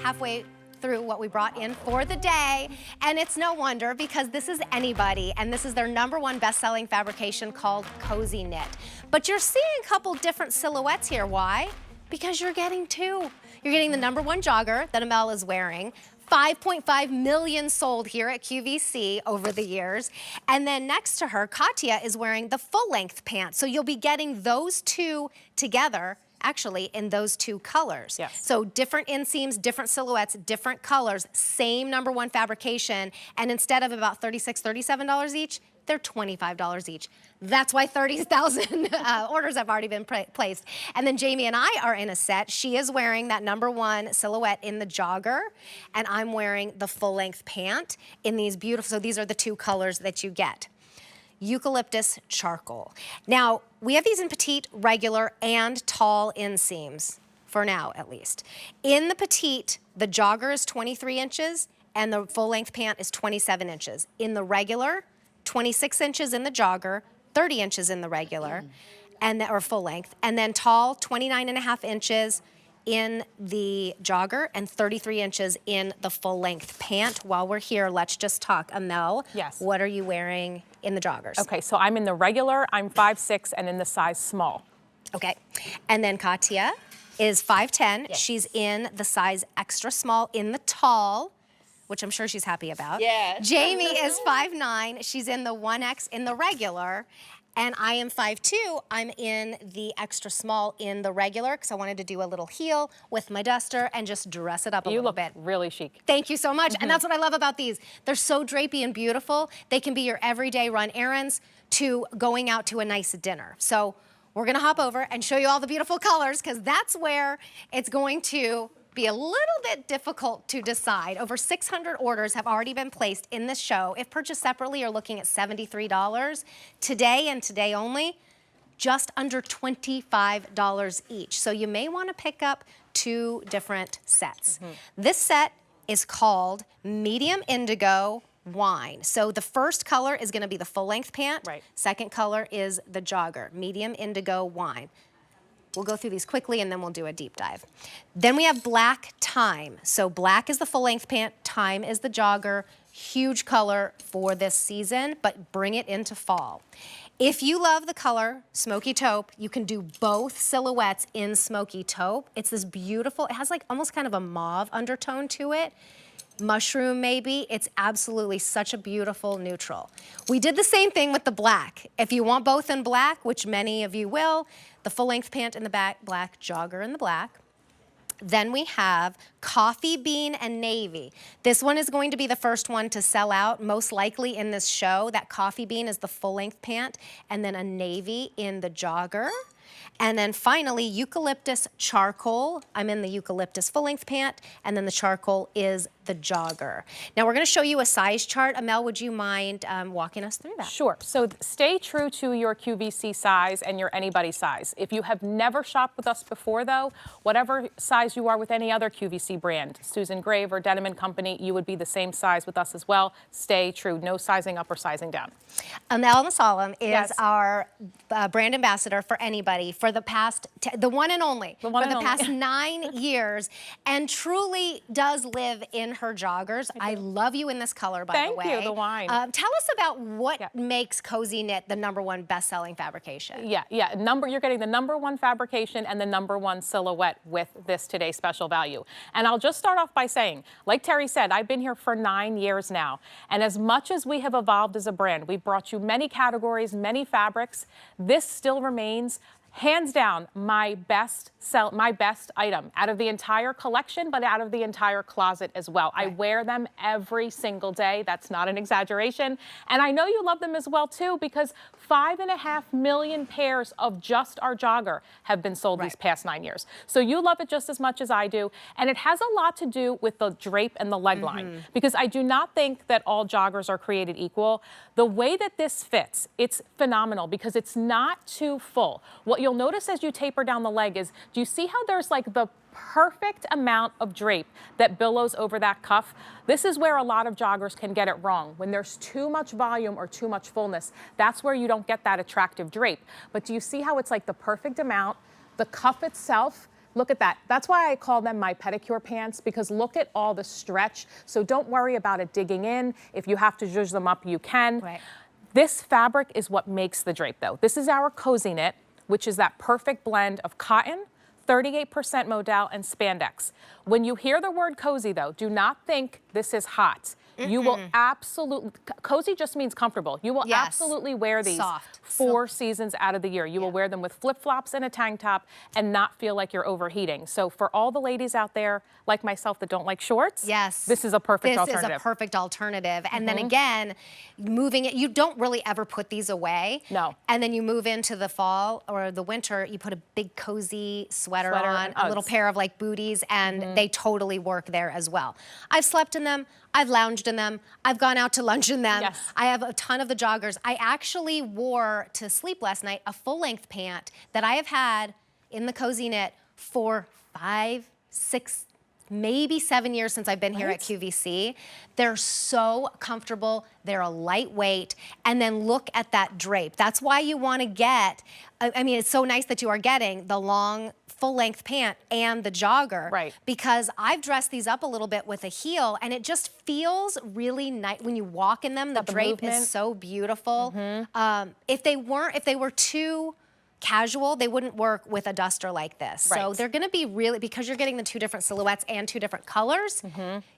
halfway through what we brought in for the day, and it's no wonder because this is AnyBody, and this is their #1 best-selling fabrication called Cozy Knit. But you're seeing a couple different silhouettes here. Why? Because you're getting two. You're getting the #1 jogger that Amel is wearing. 5.5 million sold here at QVC over the years. And then next to her, Katya is wearing the full-length pants. So you'll be getting those two together, actually, in those two colors. Yes. So different inseams, different silhouettes, different colors, same #1 fabrication. And instead of about $36, $37 each, they're $25 each. That's why 30,000 orders have already been placed. And then Jamie and I are in a set. She is wearing that #1 silhouette in the jogger, and I'm wearing the full-length pant in these beautiful, so these are the two colors that you get. Eucalyptus charcoal. Now, we have these in petite, regular, and tall inseams, for now at least. In the petite, the jogger is 23 inches, and the full-length pant is 27 inches. In the regular, 26 inches in the jogger, 30 inches in the regular, or full length. And then tall, 29.5 inches in the jogger and 33 inches in the full length pant. While we're here, let's just talk. Amel, yes, what are you wearing in the joggers? Okay, so I'm in the regular, I'm 5'6", and in the size small. Okay, and then Katya is 5'10". Yes. She's in the size extra small in the tall, which I'm sure she's happy about. Yeah. Jamie is 5'9". She's in the 1X in the regular. And I am 5'2". I'm in the extra small in the regular because I wanted to do a little heel with my duster and just dress it up a little bit. You look really chic. Thank you so much. And that's what I love about these. They're so drapey and beautiful. They can be your everyday run errands to going out to a nice dinner. So we're gonna hop over and show you all the beautiful colors because that's where it's going to be a little bit difficult to decide. Over 600 orders have already been placed in this show. If purchased separately, you're looking at $73. Today and today only, just under $25 each. So you may want to pick up two different sets. This set is called Medium Indigo Wine. So the first color is going to be the full-length pant. Right. Second color is the jogger, Medium Indigo Wine. We'll go through these quickly and then we'll do a deep dive. Then we have Black Thyme. So black is the full-length pant, thyme is the jogger. Huge color for this season, but bring it into fall. If you love the color Smoky Taupe, you can do both silhouettes in Smoky Taupe. It's this beautiful, it has like almost kind of a mauve undertone to it. Mushroom maybe. It's absolutely such a beautiful neutral. We did the same thing with the black. If you want both in black, which many of you will, the full-length pant in the back, black jogger in the black. Then we have Coffee Bean and Navy. This one is going to be the first one to sell out, most likely in this show. That Coffee Bean is the full-length pant, and then a navy in the jogger. And then finally, Eucalyptus Charcoal. I'm in the Eucalyptus full-length pant, and then the charcoal is the jogger. Now we're gonna show you a size chart. Amel, would you mind walking us through that? Sure, so stay true to your QVC size and your AnyBody size. If you have never shopped with us before though, whatever size you are with any other QVC brand, Susan Grave or Denim & Company, you would be the same size with us as well. Stay true, no sizing up or sizing down. Amel Nasalam is Yes. our brand ambassador for AnyBody for the past, the one and only, The one for and the only. past 9 years, and truly does live in her joggers. I love you in this color, by the way. Thank you, the wine. Tell us about what makes Cozy Knit the #1 best-selling fabrication. Yeah, you're getting the #1 fabrication and the #1 silhouette with this today's special value. And I'll just start off by saying, like Terry said, I've been here for 9 years now. And as much as we have evolved as a brand, we've brought you many categories, many fabrics, this still remains hands down my best item out of the entire collection, but out of the entire closet as well. Right. I wear them every single day. That's not an exaggeration. And I know you love them as well too, because 5.5 million pairs of just our jogger have been sold these past 9 years. So you love it just as much as I do. And it has a lot to do with the drape and the leg line, because I do not think that all joggers are created equal. The way that this fits, it's phenomenal because it's not too full. What you'll notice as you taper down the leg is, do you see how there's like the perfect amount of drape that billows over that cuff? This is where a lot of joggers can get it wrong. When there's too much volume or too much fullness, that's where you don't get that attractive drape. But do you see how it's like the perfect amount? The cuff itself Look at that. That's why I call them my pedicure pants, because look at all the stretch. So don't worry about it digging in. If you have to zhuzh them up, you can. Right. This fabric is what makes the drape, though. This is our cozy knit, which is that perfect blend of cotton, 38% modal, and spandex. When you hear the word cozy, though, do not think this is hot. You will absolutely, cozy just means comfortable. You will absolutely wear these soft. 4 seasons out of the year. You will wear them with flip-flops and a tank top and not feel like you're overheating. So for all the ladies out there, like myself, that don't like shorts, this is a perfect alternative. This is a perfect alternative. And then again, moving it, you don't really ever put these away. No. And then you move into the fall or the winter, you put a big cozy sweater on, and a little pair of like booties, and they totally work there as well. I've slept in them. I've lounged in them. I've gone out to lunch in them. Yes. I have a ton of the joggers. I actually wore to sleep last night a full-length pant that I have had in the cozy knit for 5, 6, maybe 7 years since I've been here at QVC. They're so comfortable. They're a lightweight. And then look at that drape. That's why you want to get, I mean, it's so nice that you are getting the long full-length pant and the jogger. Right. Because I've dressed these up a little bit with a heel, and it just feels really nice when you walk in them. The drape is so beautiful. If they were too casual, they wouldn't work with a duster like this. So they're gonna be really, because you're getting the 2 different silhouettes and 2 different colors,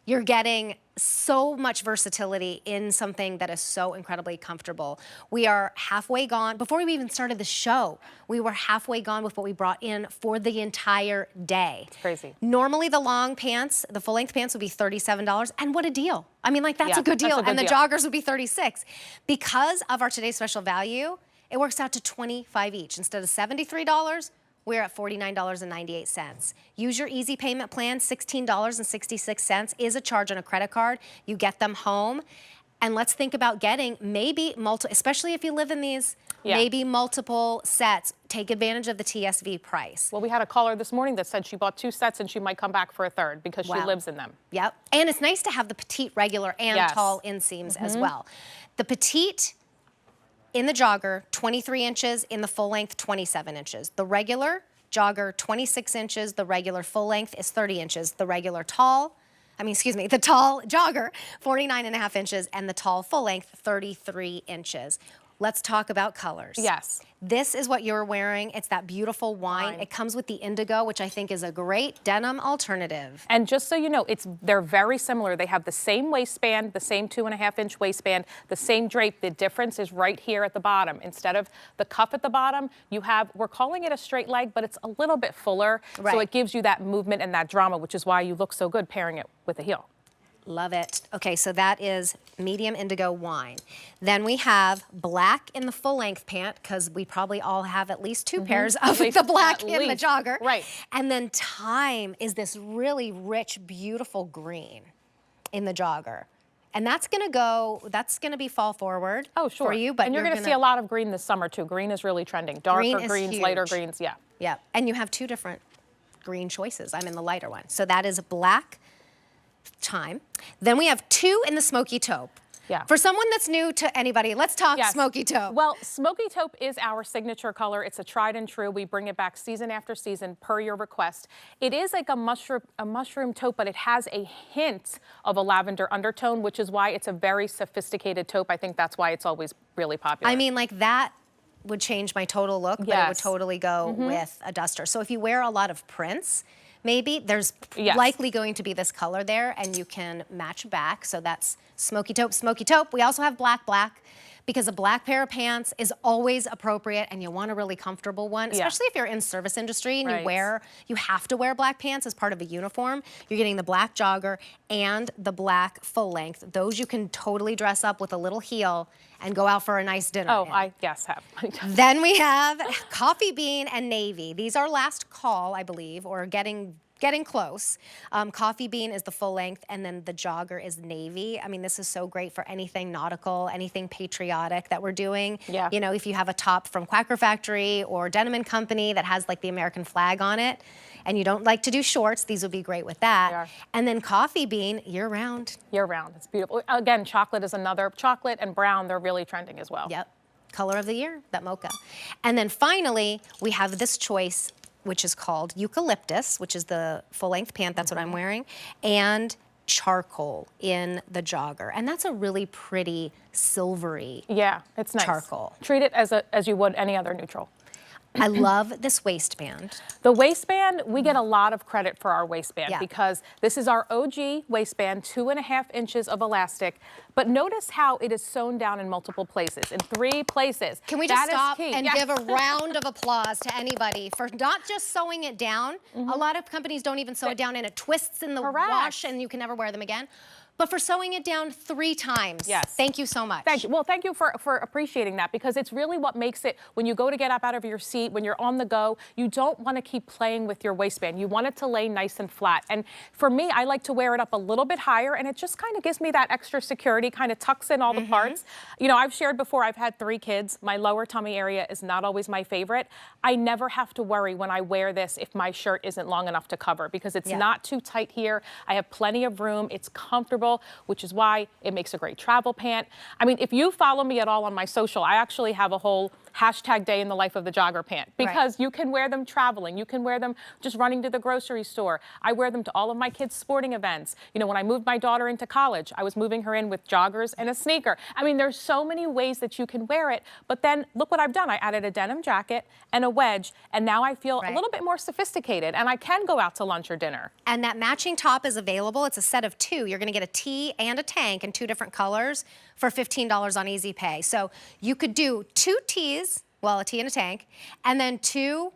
you're getting so much versatility in something that is so incredibly comfortable. We are halfway gone. Before we even started the show, we were halfway gone with what we brought in for the entire day. It's crazy. Normally the long pants, the full length pants would be $37, and what a deal. I mean, like, that's a good deal. That's a good and the deal. joggers would be $36. Because of our today's special value, it works out to $25 each. Instead of $73, we're at $49.98. Use your easy payment plan. $16.66 is a charge on a credit card. You get them home. And let's think about getting maybe multiple, especially if you live in these, maybe multiple sets. Take advantage of the TSV price. Well, we had a caller this morning that said she bought 2 sets and she might come back for a 3rd because she lives in them. Yep. And it's nice to have the petite, regular, and tall inseams as well. The petite in the jogger, 23 inches. In the full length, 27 inches. The regular jogger, 26 inches. The regular full length is 30 inches. The regular tall, the tall jogger, 49.5 inches. And the tall full length, 33 inches. Let's talk about colors. Yes. This is what you're wearing. It's that beautiful wine. It comes with the indigo, which I think is a great denim alternative. And just so you know, they're very similar. They have the same waistband, the same 2.5-inch waistband, the same drape. The difference is right here at the bottom. Instead of the cuff at the bottom, you have, we're calling it a straight leg, but it's a little bit fuller. So it gives you that movement and that drama, which is why you look so good pairing it with a heel. Love it. Okay, so that is medium indigo wine. Then we have black in the full-length pant, because we probably all have at least 2 pairs of the black in the jogger. Right. And then thyme is this really rich, beautiful green in the jogger. And that's gonna be fall forward for you. But and you're gonna see a lot of green this summer too. Green is really trending. Darker greens, lighter greens, Yeah, and you have 2 different green choices. I'm in the lighter one. So that is black, thyme. Then we have 2 in the smoky taupe. Yeah. For someone that's new to anybody, let's talk smoky taupe. Well, smoky taupe is our signature color. It's a tried and true. We bring it back season after season per your request. It is like a mushroom taupe, but it has a hint of a lavender undertone, which is why it's a very sophisticated taupe. I think that's why it's always really popular. I mean, like, that would change my total look, but it would totally go with a duster. So if you wear a lot of prints, maybe there's likely going to be this color there, and you can match back. So that's smoky taupe, smoky taupe. We also have black, because a black pair of pants is always appropriate, and you want a really comfortable one, especially if you're in service industry and you have to wear black pants as part of a uniform. You're getting the black jogger and the black full length. Those you can totally dress up with a little heel and go out for a nice dinner. Oh, I have. Then we have coffee bean and navy. These are last call, I believe, or getting close. Coffee bean is the full length, and then the jogger is navy. I mean, this is so great for anything nautical, anything patriotic that we're doing. Yeah. You know, if you have a top from Quacker Factory or Denim & Company that has like the American flag on it, and you don't like to do shorts, these would be great with that. They are. And then coffee bean, year-round. Year-round, it's beautiful. Again, chocolate is another. Chocolate and brown, they're really trending as well. Yep. Color of the year, that mocha. And then finally, we have this choice which is called eucalyptus, which is the full-length pant, that's what I'm wearing, and charcoal in the jogger. And that's a really pretty silvery it's nice. charcoal. Treat it as you would any other neutral. I love this waistband. The waistband, we get a lot of credit for our waistband because this is our OG waistband, 2.5 inches of elastic. But notice how it is sewn down in multiple places, in 3 places. Can we just stop and give a round of applause to anybody for not just sewing it down? A lot of companies don't even sew it down and it twists in the wash and you can never wear them again. But for sewing it down 3 times. Yes. Thank you so much. Thank you. Well, thank you for appreciating that, because it's really what makes it, when you go to get up out of your seat, when you're on the go, you don't want to keep playing with your waistband. You want it to lay nice and flat. And for me, I like to wear it up a little bit higher, and it just kind of gives me that extra security, kind of tucks in all the parts. You know, I've shared before, I've had 3 kids. My lower tummy area is not always my favorite. I never have to worry when I wear this if my shirt isn't long enough to cover, because it's not too tight here. I have plenty of room. It's comfortable, which is why it makes a great travel pant. I mean, if you follow me at all on my social, I actually have a whole #day in the life of the jogger pant, because you can wear them traveling. You can wear them just running to the grocery store. I wear them to all of my kids' sporting events. You know, when I moved my daughter into college, I was moving her in with joggers and a sneaker. I mean, there's so many ways that you can wear it, but then look what I've done. I added a denim jacket and a wedge, and now I feel a little bit more sophisticated, and I can go out to lunch or dinner. And that matching top is available. It's a set of 2. You're gonna get a tee and a tank in 2 different colors for $15 on Easy Pay. So you could do 2 tees, well, a tee and a tank, and then 2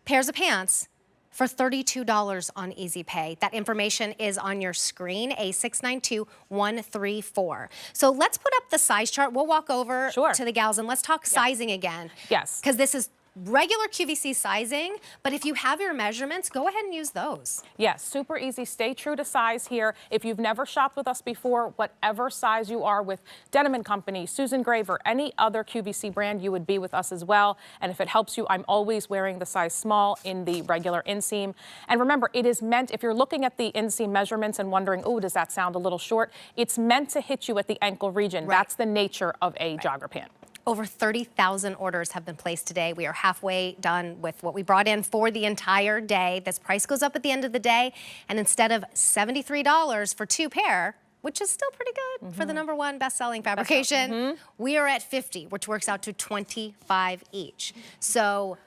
pairs of pants for $32 on Easy Pay. That information is on your screen, A692134. So let's put up the size chart. We'll walk over to the gals and let's talk sizing again. Yes. Because this is regular QVC sizing, but if you have your measurements, go ahead and use those. Yes, super easy. Stay true to size here. If you've never shopped with us before, whatever size you are with Denim & Company, Susan Graver, any other QVC brand, you would be with us as well. And if it helps you, I'm always wearing the size small in the regular inseam. And remember, it is meant, if you're looking at the inseam measurements and wondering, oh, does that sound a little short? It's meant to hit you at the ankle region. That's the nature of a jogger pant. Over 30,000 orders have been placed today. We are halfway done with what we brought in for the entire day. This price goes up at the end of the day, and instead of $73 for 2 pair, which is still pretty good for the #1 best-selling fabrication, we are at $50, which works out to $25 each. So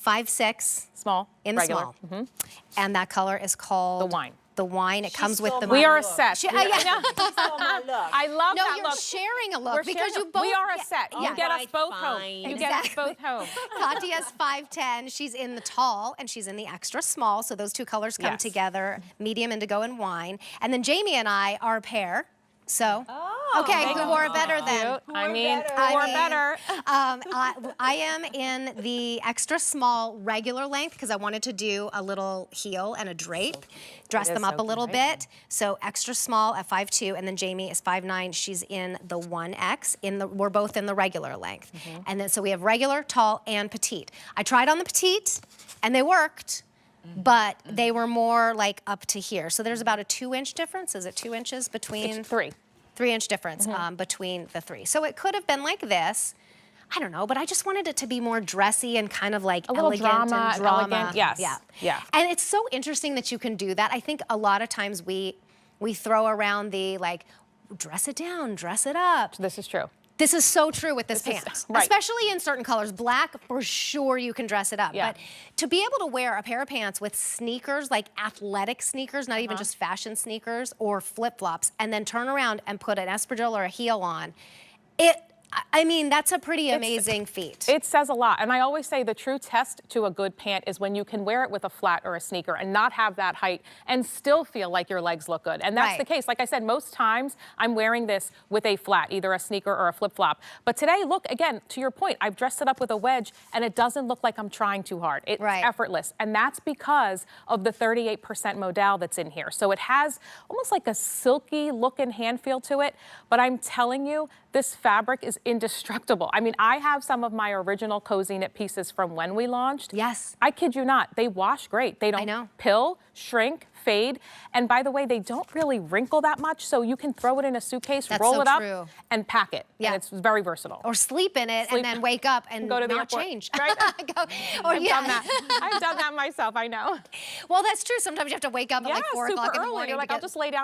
5'6", small, in regular. the small, and that color is called the wine. The wine. It comes with the. We are a set. I love that you're look. sharing a look because sharing you both. We are a set. You get us both home. You get us both home. Katya's 5'10". She's in the tall and she's in the extra small. So those 2 colors come together: medium indigo and wine. And then Jamie and I are a pair. So, okay, who wore it better then? I mean, who wore better? I am in the extra small regular length because I wanted to do a little heel and a drape, dress them up a little bit. So extra small at 5'2", and then Jamie is 5'9". She's in the 1X. We're both in the regular length, and then so we have regular, tall, and petite. I tried on the petite, and they worked. But they were more like up to here. So there's about a 2-inch difference. Is it 2 inches between? It's 3. 3-inch difference between the 3. So it could have been like this. I don't know, but I just wanted it to be more dressy and kind of like elegant and drama. Elegant. Yes. Yeah. And it's so interesting that you can do that. I think a lot of times we throw around the like, dress it down, dress it up. This is true. This is so true with this pant, especially in certain colors. Black, for sure, you can dress it up. But to be able to wear a pair of pants with sneakers, like athletic sneakers, not even just fashion sneakers, or flip-flops, and then turn around and put an espadrille or a heel on, I mean, that's a pretty amazing feat. It says a lot. And I always say the true test to a good pant is when you can wear it with a flat or a sneaker and not have that height and still feel like your legs look good. And that's the case. Like I said, most times I'm wearing this with a flat, either a sneaker or a flip-flop. But today, look, again, to your point, I've dressed it up with a wedge and it doesn't look like I'm trying too hard. It's effortless. And that's because of the 38% modal that's in here. So it has almost like a silky look and hand feel to it. But I'm telling you, This fabric is indestructible. I mean, I have some of my original cozy knit pieces from when we launched. Yes. I kid you not, they wash great. They know. don't pill, shrink, fade. And by the way, they don't really wrinkle that much, so you can throw it in a suitcase, That's roll so it up, true. and pack it. Yeah. And it's very versatile. Or sleep in it and then wake up and Go to the not airport. change. Right? I've done that. I've done that myself, I know. Well, that's true. Sometimes you have to wake up at like 4 super o'clock in the early. morning. You're to like, get... I'll just lay down